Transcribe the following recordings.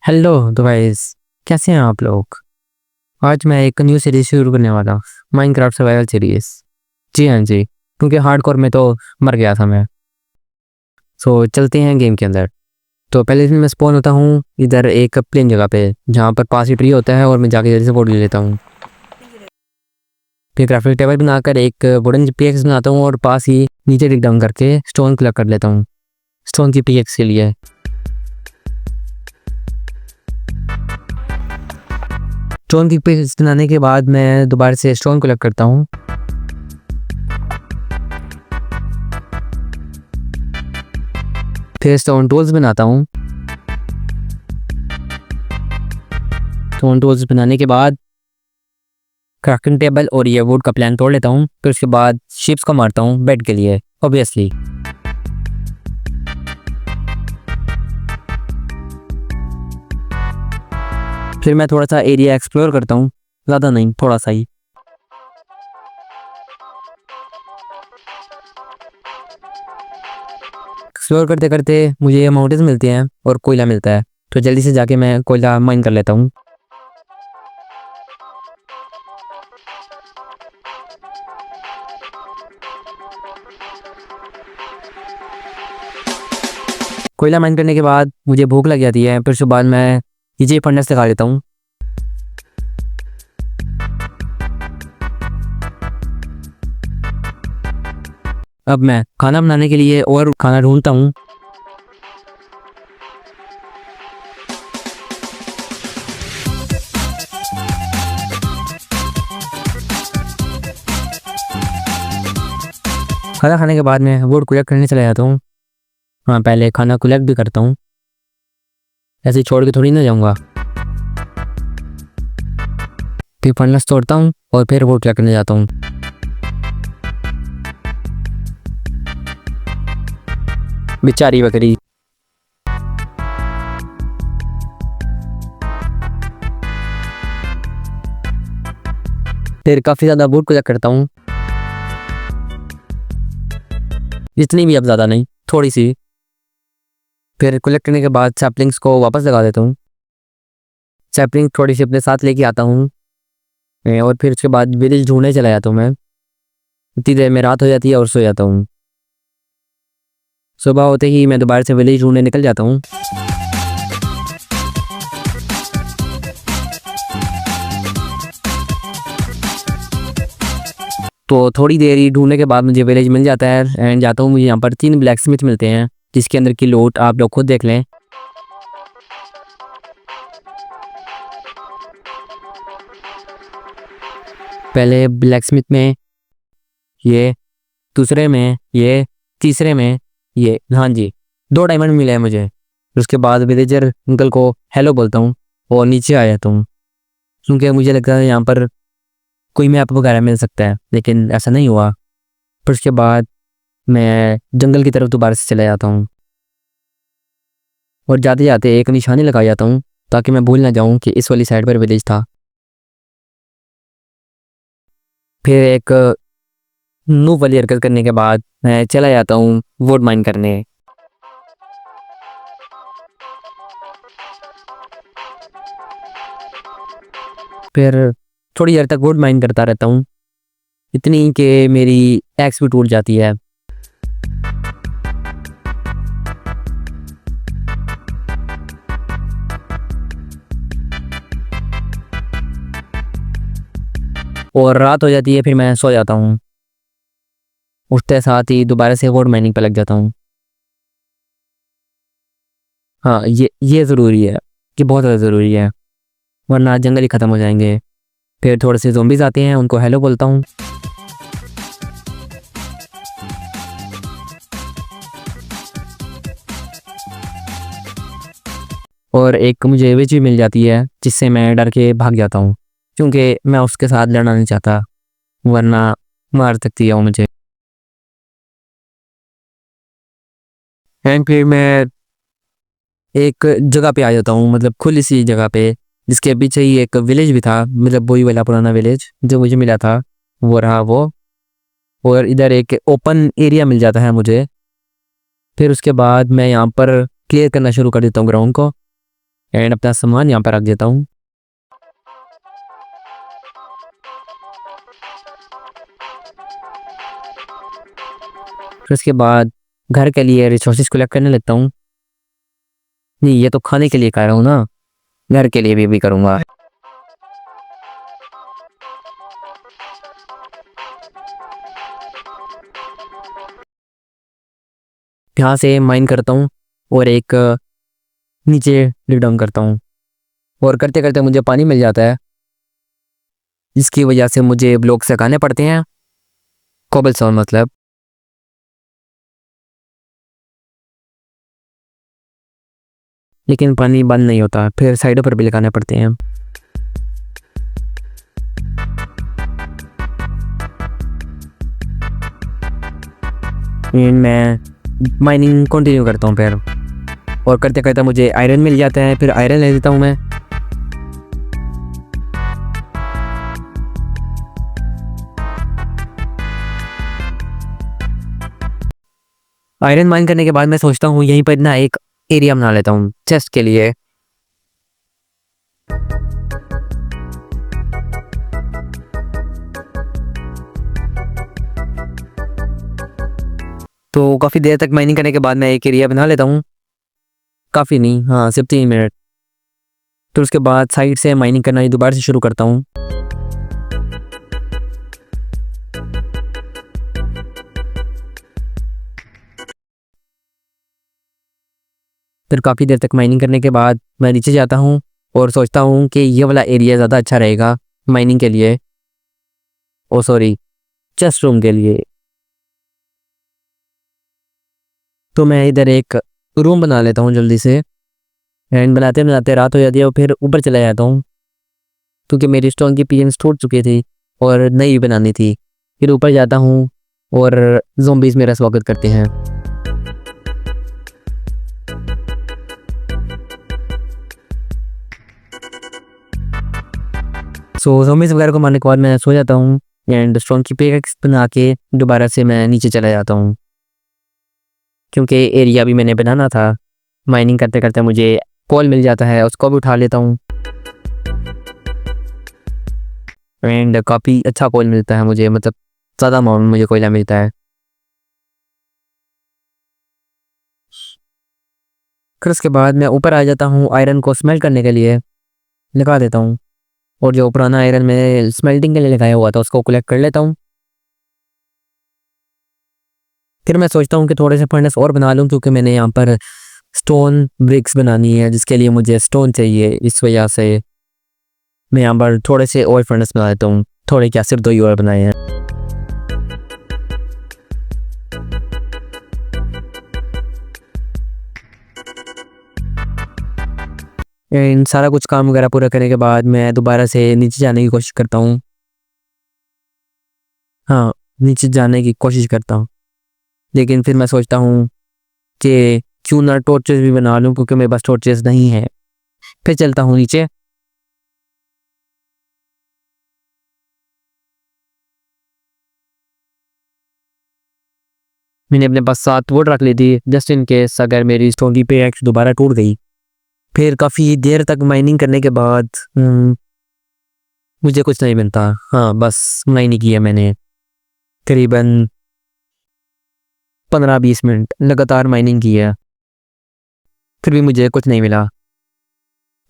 Hello तो guys, कैसे हैं आप लोग। आज मैं एक न्यू सीरीज शुरू करने वाला हूँ, माइनक्राफ्ट सर्वाइवल सीरीज। जी हाँ जी, क्योंकि हार्डकोर में तो मर गया था मैं। सो चलते हैं गेम के अंदर। तो पहले दिन मैं स्पॉन होता हूँ इधर एक प्लेन जगह पे, जहाँ पर पास ही ट्री होता है, और मैं जाके जल्दी से वुड ले लेता हूँ। फिर क्राफ्टिंग टेबल बनाकर एक वुडन पिकेक्स बनाता हूँ, और पास ही नीचे डिग डाउन करके स्टोन कलेक्ट कर लेता हूँ स्टोन की पिकेक्स के लिए। स्टोन की पिकेक्स बनाने के बाद मैं दोबारा से स्टोन कलेक्ट करता हूँ। फिर स्टोन टूल्स बनाता हूँ। स्टोन टूल्स बनाने के बाद क्राफ्टिंग टेबल और ये वुड का प्लान तोड़ लेता हूँ। फिर उसके बाद शिप्स को मारता हूँ बेड के लिए, ऑब्वियसली। फिर मैं थोड़ा सा एरिया एक्सप्लोर करता हूँ, ज़्यादा नहीं, थोड़ा सा ही। एक्सप्लोर करते करते मुझे ये माउंटेन्स मिलती हैं और कोयला मिलता है, तो जल्दी से जाके मैं कोयला माइन कर लेता हूँ। कोयला माइन करने के बाद मुझे भूख लग जाती है, फिर उसके बाद मैं नीचे फर्नेस लगा लेता हूँ। अब मैं खाना बनाने के लिए और खाना ढूंढता हूँ। खाना खाने के बाद मैं वुड कलेक्ट करने चला जाता हूँ। हाँ, पहले खाना कलेक्ट भी करता हूँ, ऐसे छोड़ के थोड़ी ना जाऊँगा। फिर फर्नेस तोड़ता हूँ और फिर वुड कलेक्ट करने जाता हूँ। बेचारी बकरी। फिर काफ़ी ज़्यादा वुड कलेक्ट करता हूँ, जितनी भी, अब ज़्यादा नहीं, थोड़ी सी। फिर कलेक्ट करने के बाद सैपलिंग्स को वापस लगा देता हूँ। सैपलिंग थोड़ी सी अपने साथ लेके आता हूँ, और फिर उसके बाद विलेज ढूंढने चला जाता हूँ मैं। इतनी देर में रात हो जाती है और सो जाता हूँ। सुबह होते ही मैं दोबारा से विलेज ढूंढने निकल जाता हूँ। तो थोड़ी देर ही ढूंढने के बाद मुझे विलेज मिल जाता है, एंड जाता हूँ। मुझे यहाँ पर 3 ब्लैक स्मिथ मिलते हैं, जिसके अंदर की लूट आप लोग खुद देख लें। पहले ब्लैक स्मिथ में ये, दूसरे में ये, तीसरे में ये, हाँ जी, 2 डायमंड मिले हैं मुझे। फिर उसके बाद विलेजर अंकल को हेलो बोलता हूँ और नीचे आ जाता हूँ, क्योंकि मुझे लगता है यहाँ पर कोई मैप वगैरह मिल सकता है, लेकिन ऐसा नहीं हुआ। फिर उसके बाद मैं जंगल की तरफ दोबारा से चला जाता हूँ, और जाते जाते एक निशानी लगा जाता हूँ, ताकि मैं भूल ना जाऊँ कि इस वाली साइड पर विलेज था। फिर एक नूब वाली हरकत करने के बाद मैं चला जाता हूँ वुड माइन करने। फिर थोड़ी देर तक वुड माइन करता रहता हूँ, इतनी कि मेरी एक्स भी टूट जाती है। और रात हो जाती है, फिर मैं सो जाता हूँ। उठते साथ ही दोबारा से वुड माइनिंग पर लग जाता हूँ। हाँ, ये ज़रूरी है, कि बहुत ज़्यादा ज़रूरी है, वरना जंगल ही ख़त्म हो जाएंगे। फिर थोड़े से ज़ोंबीज़ आते हैं, उनको हेलो बोलता हूँ। और एक मुझे विच भी मिल जाती है, जिससे मैं डर के भाग जाता हूँ, क्योंकि मैं उसके साथ लड़ना नहीं चाहता, वरना मार सकती है वो मुझे। एंड फिर मैं एक जगह पे आ जाता हूँ, मतलब खुली सी जगह पे, जिसके पीछे ही एक विलेज भी था, मतलब वही वाला पुराना विलेज जो मुझे मिला था, वो रहा वो। और इधर एक ओपन एरिया मिल जाता है मुझे। फिर उसके बाद मैं यहाँ पर क्लियर करना शुरू कर देता हूँ ग्राउंड को, एंड अपना सामान यहाँ पर रख देता हूँ। फिर उसके बाद घर के लिए रिसोर्सेज कलेक्ट करने लगता हूँ। नहीं, ये तो खाने के लिए कह रहा हूँ ना, घर के लिए भी करूँगा। यहाँ से माइन करता हूँ और एक नीचे डिग डाउन करता हूँ, और करते करते मुझे पानी मिल जाता है, जिसकी वजह से मुझे ब्लॉक सकाने पड़ते हैं, कोबलस्टोन मतलब। लेकिन पानी बंद नहीं होता, फिर साइडों पर भी लगाने पड़ते हैं। मैं माइनिंग कंटिन्यू करता हूँ फिर, और करते करते मुझे आयरन मिल जाता है, फिर आयरन ले लेता हूँ मैं। आयरन माइन करने के बाद मैं सोचता हूँ यहीं पर ना एक एरिया बना लेता हूँ चेस्ट के लिए। तो काफ़ी देर तक माइनिंग करने के बाद मैं एक एरिया बना लेता हूँ, काफ़ी नहीं, हाँ सिर्फ 3 मिनट। तो उसके बाद साइड से माइनिंग करना दोबारा से शुरू करता हूँ। फिर काफ़ी देर तक माइनिंग करने के बाद मैं नीचे जाता हूँ और सोचता हूँ कि ये वाला एरिया ज़्यादा अच्छा रहेगा माइनिंग के लिए, ओ सॉरी, चेस्ट रूम के लिए। तो मैं इधर एक रूम बना लेता हूँ जल्दी से, एंड बनाते बनाते रात हो जाती है और फिर ऊपर चला जाता हूँ, क्योंकि मेरी स्टोन की पिजन्स टूट चुकी थी और नई बनानी थी। फिर ऊपर जाता हूँ और ज़ॉम्बीज़ मेरा स्वागत करते हैं। सो ज़ॉम्बीज़ वगैरह को मारने के बाद मैं सो जाता हूँ, एंड स्टोन की पिकैक्स बना के दोबारा से मैं नीचे चला जाता हूँ, क्योंकि एरिया भी मैंने बनाना था। माइनिंग करते करते मुझे कोल मिल जाता है, उसको भी उठा लेता हूँ, एंड काफ़ी अच्छा कोयल मिलता है मुझे, मतलब ज़्यादा अमाउंट मुझे कोयला मिलता है। फिर उसके बाद मैं ऊपर आ जाता हूँ आयरन को स्मेल्ट करने के लिए, लगा देता हूँ, और जो पुराना आयरन मैंने स्मेल्टिंग के लिए लगाया हुआ था उसको कलेक्ट कर लेता हूँ। फिर मैं सोचता हूँ कि थोड़े से फर्नेस और बना लूँ, क्योंकि मैंने यहाँ पर स्टोन ब्रिक्स बनानी है, जिसके लिए मुझे स्टोन चाहिए। इस वजह से मैं यहाँ पर थोड़े से और फर्नेस बना देता हूँ, थोड़े क्या सिर्फ 2 ही और बनाए हैं। इन सारा कुछ काम वगैरह पूरा करने के बाद मैं दोबारा से नीचे जाने की कोशिश करता हूँ, हाँ नीचे जाने की कोशिश करता हूँ। लेकिन फिर मैं सोचता हूँ कि क्यों ना टॉर्चेस भी बना लूँ, क्योंकि मेरे पास टॉर्चेस नहीं है। फिर चलता हूँ नीचे। मैंने अपने पास 7 वोट रख ली थी, जस्ट इन केस अगर मेरी स्टोन की पिकैक्स दोबारा टूट गई। फिर काफ़ी देर तक माइनिंग करने के बाद मुझे कुछ नहीं मिलता। हाँ बस माइनिंग किया मैंने करीबन 15-20 मिनट लगातार माइनिंग की है, फिर भी मुझे कुछ नहीं मिला।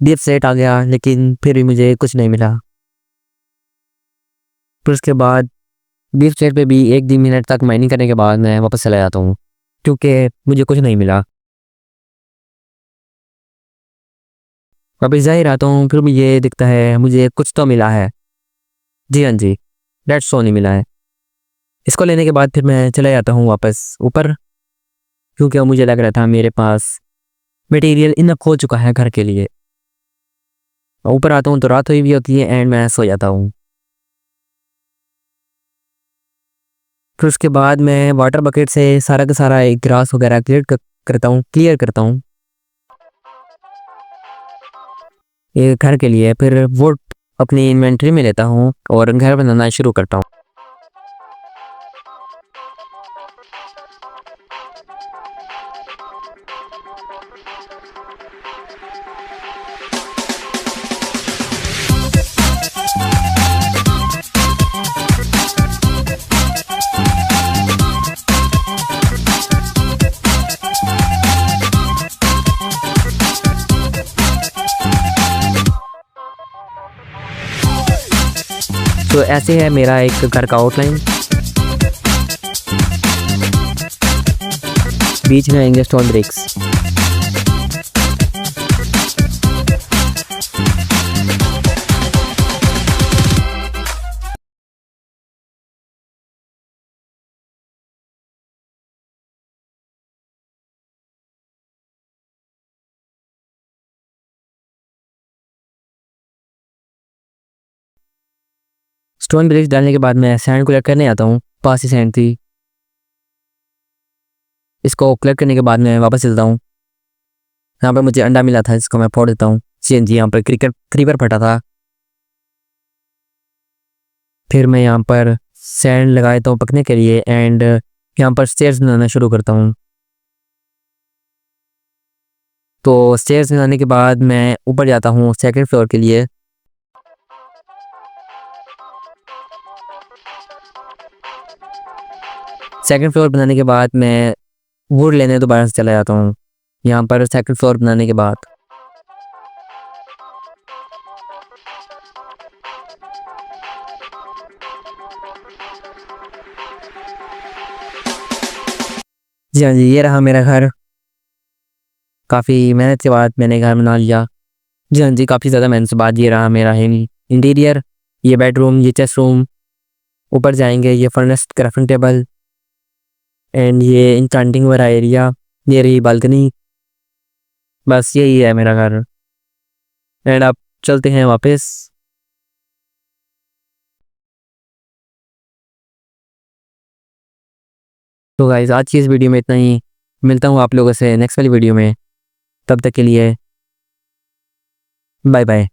डीप सेट आ गया, लेकिन फिर भी मुझे कुछ नहीं मिला। फिर उसके बाद डीप सेट पे भी 1-2 मिनट तक माइनिंग करने के बाद मैं वापस चला जाता हूँ, क्योंकि मुझे कुछ नहीं मिला। वापस जा ही रहता हूँ, फिर मुझे दिखता है मुझे कुछ तो मिला है। जी हाँ जी, रेड स्टोन ही मिला है। इसको लेने के बाद फिर मैं चला जाता हूँ वापस ऊपर, क्योंकि अब मुझे लग रहा था मेरे पास मटेरियल इनफ हो चुका है घर के लिए। ऊपर आता हूँ तो रात हुई भी होती है, एंड मैं सो जाता हूँ। फिर उसके बाद मैं वाटर बकेट से सारा का सारा एक ग्रास वगैरह क्लियर करता हूँ ये घर के लिए। फिर वो अपनी इन्वेंटरी में लेता हूँ और घर बनाना शुरू करता हूँ। तो ऐसे है मेरा एक घर का आउटलाइन। बीच में आएंगे स्टोन ब्रिक्स। स्टोन ब्रिक्स डालने के बाद मैं सैंड कलेक्ट करने आता हूँ। पास ही सैंड थी, इसको कलेक्ट करने के बाद मैं वापस चलता हूँ। यहाँ पर मुझे अंडा मिला था, इसको मैं फोड़ देता हूँ। जी यहाँ पर क्रीपर फटा था। फिर मैं यहाँ पर सैंड लगा देता हूँ पकने के लिए एंड यहाँ पर स्टेयर्स बनाना शुरू करता हूँ। तो स्टेयर्स बनाने के बाद मैं ऊपर जाता हूँ सेकंड फ्लोर के लिए। सेकंड फ्लोर बनाने के बाद मैं वुड लेने दोबारा से चला जाता हूँ। यहाँ पर सेकंड फ्लोर बनाने के बाद जी हाँ जी, ये रहा मेरा घर। काफ़ी मेहनत के बाद मैंने घर बना लिया। जी हाँ जी, काफ़ी ज़्यादा मेहनत के बाद ये रहा मेरा इंटीरियर। ये बेडरूम, ये चेस्ट रूम, ऊपर जाएंगे ये फर्नेस क्राफ्टिंग टेबल एंड ये इंचांटिंग वाला एरिया, ये रही बालकनी। बस यही है मेरा घर एंड अब चलते हैं वापस। तो गाइस आज की इस वीडियो में इतना ही। मिलता हूँ आप लोगों से नेक्स्ट वाली वीडियो में। तब तक के लिए बाय बाय।